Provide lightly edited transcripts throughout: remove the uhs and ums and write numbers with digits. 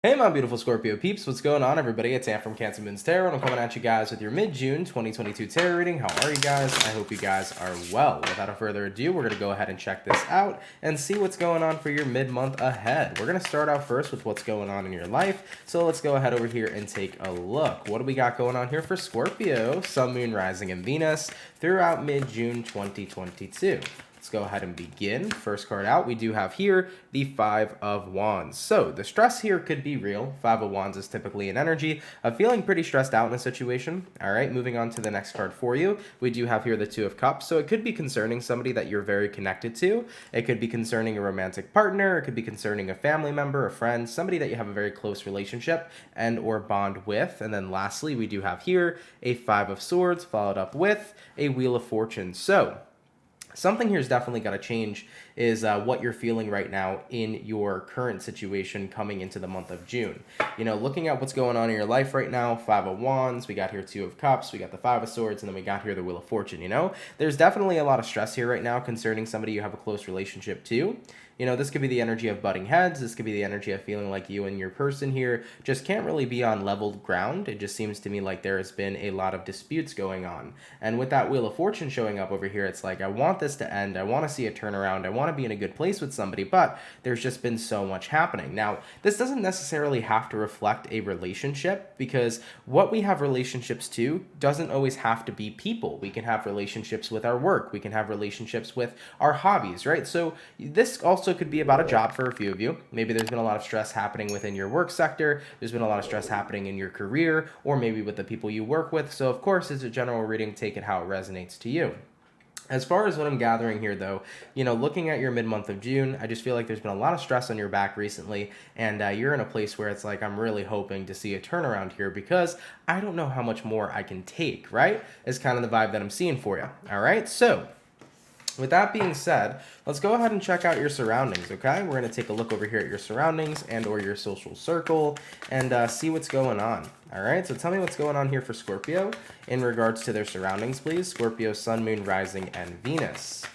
Hey, my beautiful Scorpio peeps. What's going on, everybody? It's Sam from CancerMoonsTarot, and I'm coming at you guys with your mid-June 2022 tarot reading. How are you guys? I hope you guys are well. Without further ado, we're going to go ahead and check this out and see what's going on for your mid-month ahead. We're going to start out first with what's going on in your life. So let's go ahead over here and take a look. What do we got going on here for Scorpio, Sun, Moon, Rising, and Venus throughout mid-June 2022? Let's go ahead and begin. First card out, we do have here the Five of Wands. So the stress here could be real. Five of Wands is typically an energy of feeling pretty stressed out in a situation. All right, moving on to the next card for you. We do have here the Two of Cups. So it could be concerning somebody that you're very connected to. It could be concerning a romantic partner. It could be concerning a family member, a friend, somebody that you have a very close relationship and or bond with. And then lastly, we do have here a Five of Swords followed up with a Wheel of Fortune. So something here's definitely got to change is what you're feeling right now in your current situation coming into the month of June. You know, looking at what's going on in your life right now, Five of Wands, we got here Two of Cups, we got the Five of Swords, and then we got here the Wheel of Fortune, you know? There's definitely a lot of stress here right now concerning somebody you have a close relationship to. You know, this could be the energy of butting heads. This could be the energy of feeling like you and your person here just can't really be on leveled ground. It just seems to me like there has been a lot of disputes going on. And with that Wheel of Fortune showing up over here, it's like, I want this to end. I want to see a turnaround. I want to be in a good place with somebody, but there's just been so much happening. Now, this doesn't necessarily have to reflect a relationship, because what we have relationships to doesn't always have to be people. We can have relationships with our work. We can have relationships with our hobbies, right? So this also could be about a job for a few of you. Maybe there's been a lot of stress happening within your work sector. There's been a lot of stress happening in your career, or maybe with the people you work with. So of course, it's a general reading. Take it how it resonates to you. As far as what I'm gathering here, though, you know, looking at your mid-month of June, I just feel like there's been a lot of stress on your back recently, and you're in a place where it's like, I'm really hoping to see a turnaround here because I don't know how much more I can take, right? Is kind of the vibe that I'm seeing for you, all right? So with that being said, let's go ahead and check out your surroundings, okay? We're going to take a look over here at your surroundings and or your social circle and see what's going on, all right? So tell me what's going on here for Scorpio in regards to their surroundings, please. Scorpio, Sun, Moon, Rising, and Venus.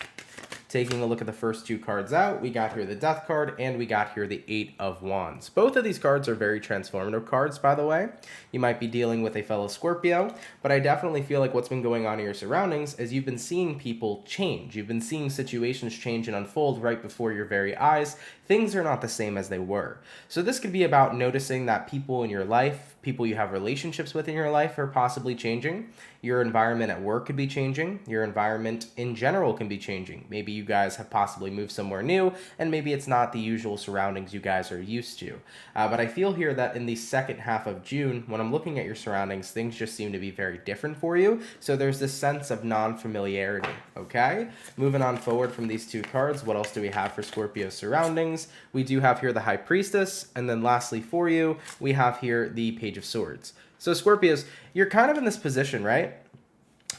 Taking a look at the first two cards out, we got here the Death card, and we got here the Eight of Wands. Both of these cards are very transformative cards, by the way. You might be dealing with a fellow Scorpio, but I definitely feel like what's been going on in your surroundings is you've been seeing people change. You've been seeing situations change and unfold right before your very eyes. Things are not the same as they were. So this could be about noticing that people in your life, people you have relationships with in your life are possibly changing. Your environment at work could be changing. Your environment in general can be changing. Maybe you guys have possibly moved somewhere new, and maybe it's not the usual surroundings you guys are used to. But I feel here that in the second half of June, when I'm looking at your surroundings, things just seem to be very different for you. So there's this sense of non-familiarity, okay? Moving on forward from these two cards, what else do we have for Scorpio's surroundings? We do have here the High Priestess, and then lastly for you, we have here the Page of Swords. So Scorpios, you're kind of in this position, right,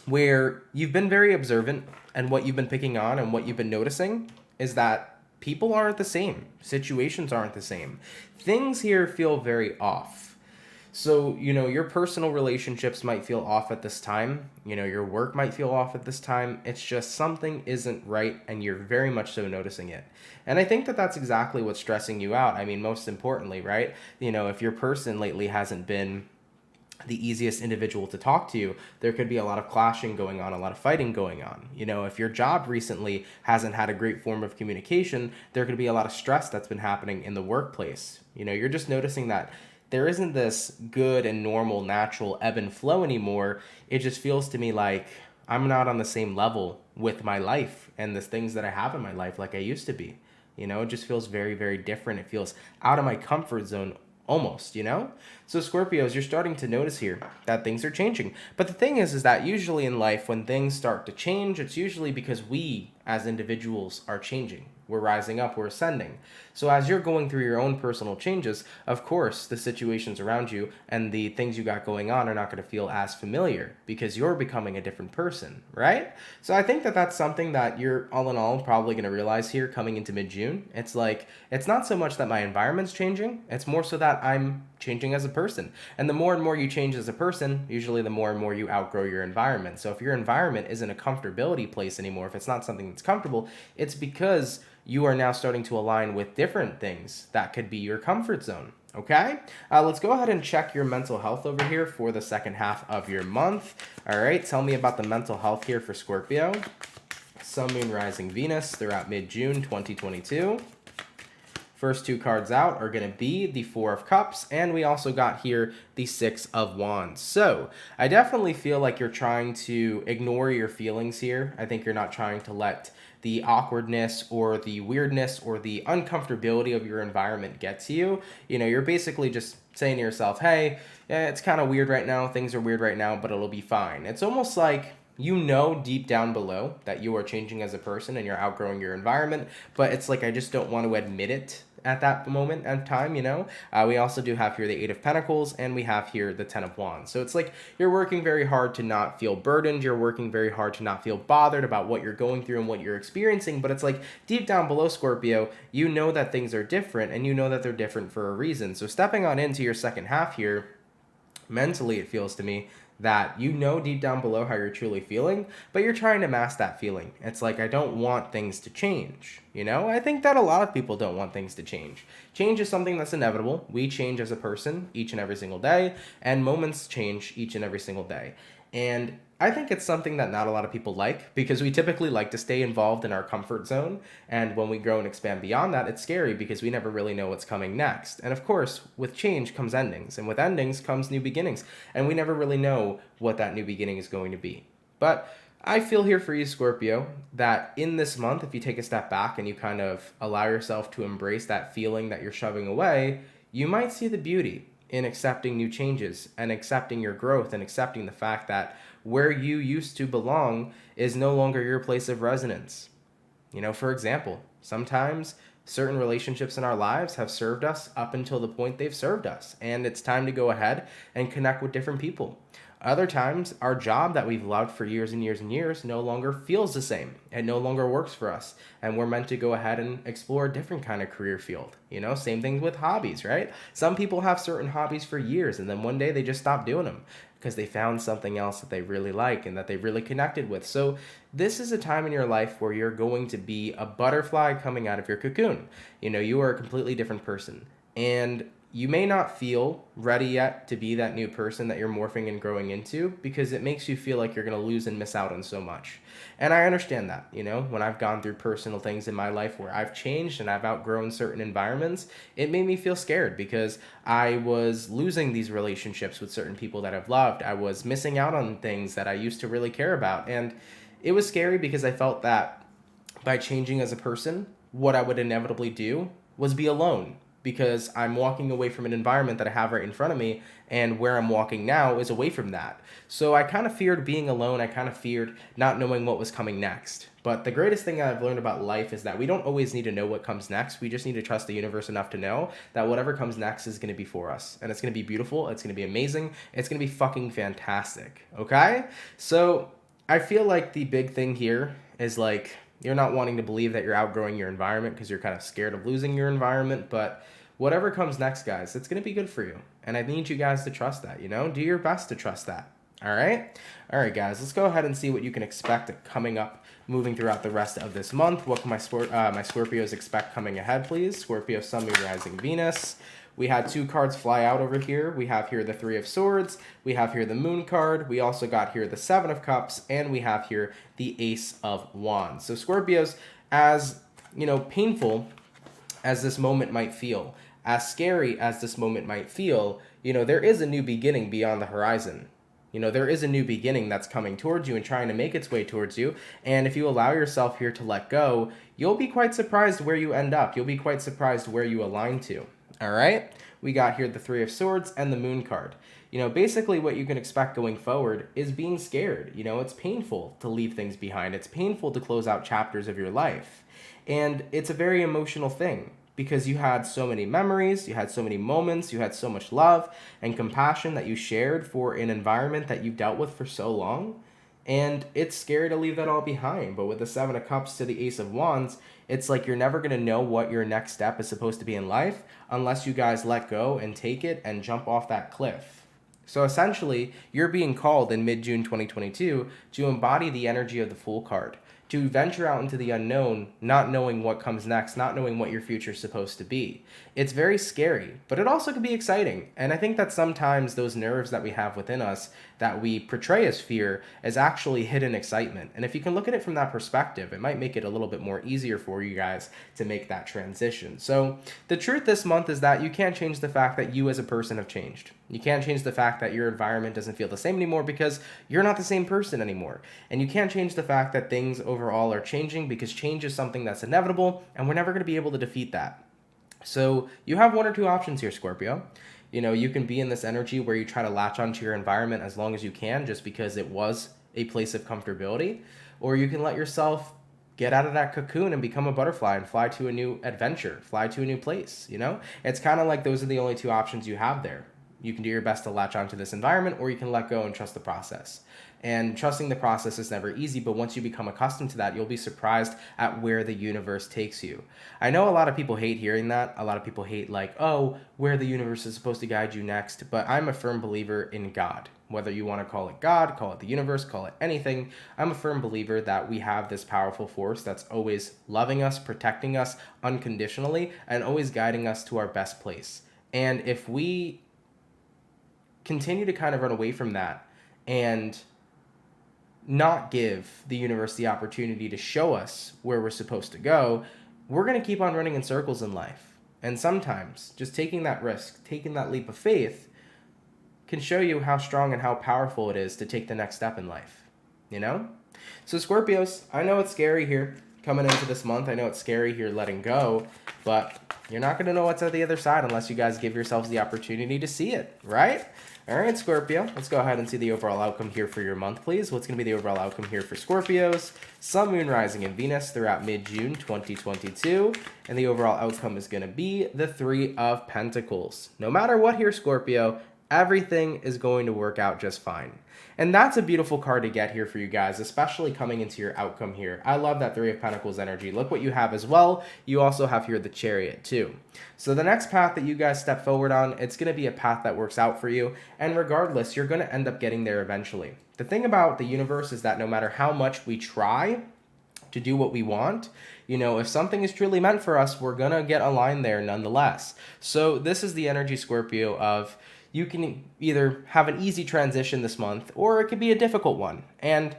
where you've been very observant, and what you've been picking on and what you've been noticing is that people aren't the same. Situations aren't the same. Things here feel very off. So, you know, your personal relationships might feel off at this time. You know, your work might feel off at this time. It's just something isn't right, and you're very much so noticing it. And I think that that's exactly what's stressing you out. I mean, most importantly, right? You know, if your person lately hasn't been the easiest individual to talk to, there could be a lot of clashing going on, a lot of fighting going on. You know, if your job recently hasn't had a great form of communication, there could be a lot of stress that's been happening in the workplace. You know, you're just noticing that there isn't this good and normal natural ebb and flow anymore. It just feels to me like I'm not on the same level with my life and the things that I have in my life like I used to be. You know, it just feels very, very different. It feels out of my comfort zone almost, you know? So Scorpios, you're starting to notice here that things are changing. But the thing is that usually in life, when things start to change, it's usually because we as individuals are changing. We're rising up, we're ascending. So as you're going through your own personal changes, of course, the situations around you and the things you got going on are not going to feel as familiar because you're becoming a different person, right? So I think that that's something that you're all in all probably going to realize here coming into mid-June. It's like, it's not so much that my environment's changing, it's more so that I'm changing as a person. And the more and more you change as a person, usually the more and more you outgrow your environment. So if your environment isn't a comfortability place anymore, if it's not something that's comfortable, it's because you are now starting to align with different things that could be your comfort zone. Okay, let's go ahead and check your mental health over here for the second half of your month. All right, tell me about the mental health here for Scorpio. Sun, Moon, Rising, Venus throughout mid-June 2022. First two cards out are going to be the Four of Cups, and we also got here the Six of Wands. So I definitely feel like you're trying to ignore your feelings here. I think you're not trying to let the awkwardness or the weirdness or the uncomfortability of your environment get to you. You know, you're basically just saying to yourself, hey, yeah, it's kind of weird right now. Things are weird right now, but it'll be fine. It's almost like you know deep down below that you are changing as a person and you're outgrowing your environment, but it's like I just don't want to admit it at that moment of time, you know? We also do have here the Eight of Pentacles, and we have here the Ten of Wands. So it's like you're working very hard to not feel burdened. You're working very hard to not feel bothered about what you're going through and what you're experiencing. But it's like deep down below, Scorpio, you know that things are different, and you know that they're different for a reason. So stepping on into your second half here, mentally, it feels to me that you know deep down below how you're truly feeling, but you're trying to mask that feeling. It's like, I don't want things to change. You know, I think that a lot of people don't want things to change. Change is something that's inevitable. We change as a person each and every single day, and moments change each and every single day. And I think it's something that not a lot of people like, because we typically like to stay involved in our comfort zone. And when we grow and expand beyond that, it's scary because we never really know what's coming next. And of course, with change comes endings, and with endings comes new beginnings. And we never really know what that new beginning is going to be. But I feel here for you, Scorpio, that in this month, if you take a step back and you kind of allow yourself to embrace that feeling that you're shoving away, you might see the beauty in accepting new changes and accepting your growth and accepting the fact that where you used to belong is no longer your place of residence. You know, for example, sometimes certain relationships in our lives have served us up until the point they've served us, and it's time to go ahead and connect with different people. Other times, our job that we've loved for years and years and years no longer feels the same. It no longer works for us. And we're meant to go ahead and explore a different kind of career field. You know, same thing with hobbies, right? Some people have certain hobbies for years, and then one day they just stop doing them because they found something else that they really like and that they really connected with. So this is a time in your life where you're going to be a butterfly coming out of your cocoon. You know, you are a completely different person. And you may not feel ready yet to be that new person that you're morphing and growing into, because it makes you feel like you're going to lose and miss out on so much. And I understand that, you know, when I've gone through personal things in my life where I've changed and I've outgrown certain environments, it made me feel scared because I was losing these relationships with certain people that I've loved. I was missing out on things that I used to really care about. And it was scary because I felt that by changing as a person, what I would inevitably do was be alone, because I'm walking away from an environment that I have right in front of me, and where I'm walking now is away from that. So I kind of feared being alone. I kind of feared not knowing what was coming next. But the greatest thing I've learned about life is that we don't always need to know what comes next. We just need to trust the universe enough to know that whatever comes next is going to be for us. And it's going to be beautiful. It's going to be amazing. It's going to be fucking fantastic. Okay? So I feel like the big thing here is like, you're not wanting to believe that you're outgrowing your environment because you're kind of scared of losing your environment, but whatever comes next, guys, it's going to be good for you. And I need you guys to trust that, you know? Do your best to trust that. All right? All right, guys, let's go ahead and see what you can expect coming up, moving throughout the rest of this month. What can my Scorpios expect coming ahead, please? Scorpio, Sun, Moon, Rising, Venus. We had two cards fly out over here. We have here the Three of Swords. We have here the Moon card. We also got here the Seven of Cups. And we have here the Ace of Wands. So Scorpios, as, you know, painful as this moment might feel, as scary as this moment might feel, you know, there is a new beginning beyond the horizon. You know, there is a new beginning that's coming towards you and trying to make its way towards you. And if you allow yourself here to let go, you'll be quite surprised where you end up. You'll be quite surprised where you align to. All right? We got here the Three of Swords and the Moon card. You know, basically what you can expect going forward is being scared. You know, it's painful to leave things behind. It's painful to close out chapters of your life. And it's a very emotional thing, because you had so many memories, you had so many moments, you had so much love and compassion that you shared for an environment that you've dealt with for so long. And it's scary to leave that all behind. But with the Seven of Cups to the Ace of Wands, it's like you're never going to know what your next step is supposed to be in life unless you guys let go and take it and jump off that cliff. So essentially, you're being called in mid-June 2022 to embody the energy of the Fool card. to venture out into the unknown, not knowing what comes next, not knowing what your future is supposed to be. It's very scary, but it also can be exciting. And I think that sometimes those nerves that we have within us that we portray as fear is actually hidden excitement. And if you can look at it from that perspective, it might make it a little bit more easier for you guys to make that transition. So the truth this month is that you can't change the fact that you as a person have changed. You can't change the fact that your environment doesn't feel the same anymore because you're not the same person anymore. And you can't change the fact that things overall are changing because change is something that's inevitable and we're never going to be able to defeat that. So you have one or two options here, Scorpio. You can be in this energy where you try to latch onto your environment as long as you can just because it was a place of comfortability, or you can let yourself get out of that cocoon and become a butterfly and fly to a new adventure, fly to a new place. It's kind of like those are the only two options you have there. You can do your best to latch onto this environment, or you can let go and trust the process. And trusting the process is never easy, but once you become accustomed to that, you'll be surprised at where the universe takes you. I know a lot of people hate hearing that. A lot of people hate where the universe is supposed to guide you next, but I'm a firm believer in God. Whether you want to call it God, call it the universe, call it anything, I'm a firm believer that we have this powerful force that's always loving us, protecting us unconditionally, and always guiding us to our best place. And if we continue to kind of run away from that and not give the universe the opportunity to show us where we're supposed to go, we're going to keep on running in circles in life. And sometimes just taking that risk, taking that leap of faith can show you how strong and how powerful it is to take the next step in life, So Scorpios, I know it's scary here coming into this month. I know it's scary here letting go, but you're not going to know what's at the other side unless you guys give yourselves the opportunity to see it, right? All right, Scorpio, let's go ahead and see the overall outcome here for your month, please. What's going to be the overall outcome here for Scorpios, Sun, Moon, Rising, and Venus throughout mid-June 2022? And the overall outcome is going to be the Three of Pentacles. No matter what here, Scorpio, everything is going to work out just fine. And that's a beautiful card to get here for you guys, especially coming into your outcome here. I love that Three of Pentacles energy. Look what you have as well. You also have here the Chariot too. So the next path that you guys step forward on, it's going to be a path that works out for you. And regardless, you're going to end up getting there eventually. The thing about the universe is that no matter how much we try to do what we want, if something is truly meant for us, we're going to get aligned there nonetheless. So this is the energy, Scorpio, of you can either have an easy transition this month, or it could be a difficult one. And,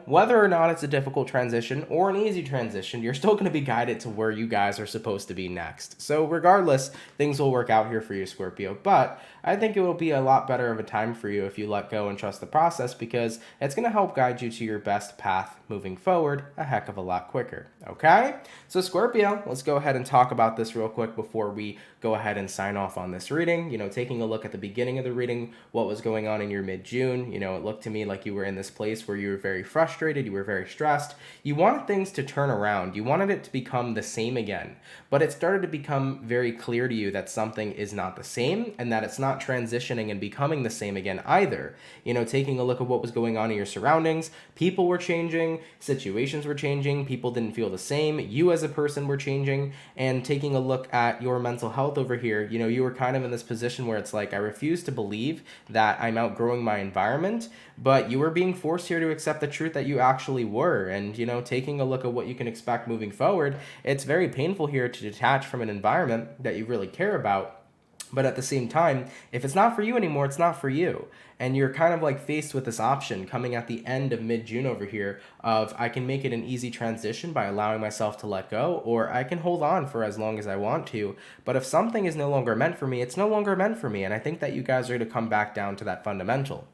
whether or not it's a difficult transition or an easy transition, you're still going to be guided to where you guys are supposed to be next. So regardless, things will work out here for you, Scorpio. But I think it will be a lot better of a time for you if you let go and trust the process, because it's going to help guide you to your best path moving forward a heck of a lot quicker. Okay? So Scorpio, let's go ahead and talk about this real quick before we go ahead and sign off on this reading. Taking a look at the beginning of the reading, what was going on in your mid-June. It looked to me like you were in this place where you were very frustrated, you were very stressed. You wanted things to turn around. You wanted it to become the same again. But it started to become very clear to you that something is not the same and that it's not transitioning and becoming the same again either. Taking a look at what was going on in your surroundings, people were changing, situations were changing, people didn't feel the same, you as a person were changing, and taking a look at your mental health over here, you were kind of in this position where it's like, I refuse to believe that I'm outgrowing my environment, but you were being forced here to accept the truth that you actually were. And, taking a look at what you can expect moving forward, it's very painful here to detach from an environment that you really care about. But at the same time, if it's not for you anymore, it's not for you. And you're kind of like faced with this option coming at the end of mid-June over here of I can make it an easy transition by allowing myself to let go, or I can hold on for as long as I want to. But if something is no longer meant for me, it's no longer meant for me. And I think that you guys are going to come back down to that fundamental,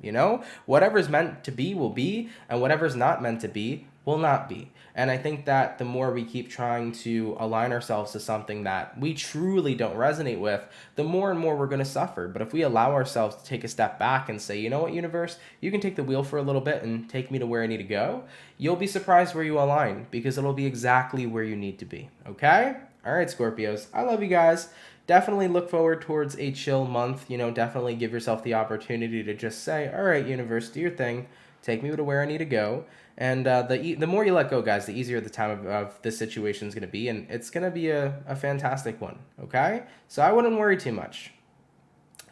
Whatever's meant to be will be, and whatever's not meant to be will not be. And I think that the more we keep trying to align ourselves to something that we truly don't resonate with, the more and more we're going to suffer. But if we allow ourselves to take a step back and say, you know what, universe, you can take the wheel for a little bit and take me to where I need to go, you'll be surprised where you align, because it'll be exactly where you need to be. Okay? All right, Scorpios. I love you guys. Definitely look forward towards a chill month. Definitely give yourself the opportunity to just say, all right, universe, do your thing. Take me to where I need to go. And the more you let go, guys, the easier the time of this situation is going to be. And it's going to be a fantastic one, okay? So I wouldn't worry too much.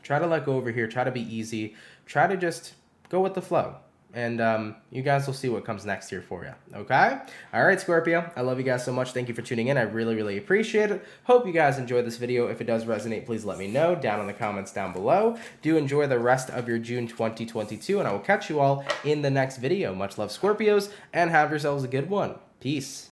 Try to let go over here. Try to be easy. Try to just go with the flow. and you guys will see what comes next here for you, okay? All right, Scorpio, I love you guys so much. Thank you for tuning in. I really, really appreciate it. Hope you guys enjoyed this video. If it does resonate, please let me know down in the comments down below. Do enjoy the rest of your June 2022, and I will catch you all in the next video. Much love, Scorpios, and have yourselves a good one. Peace.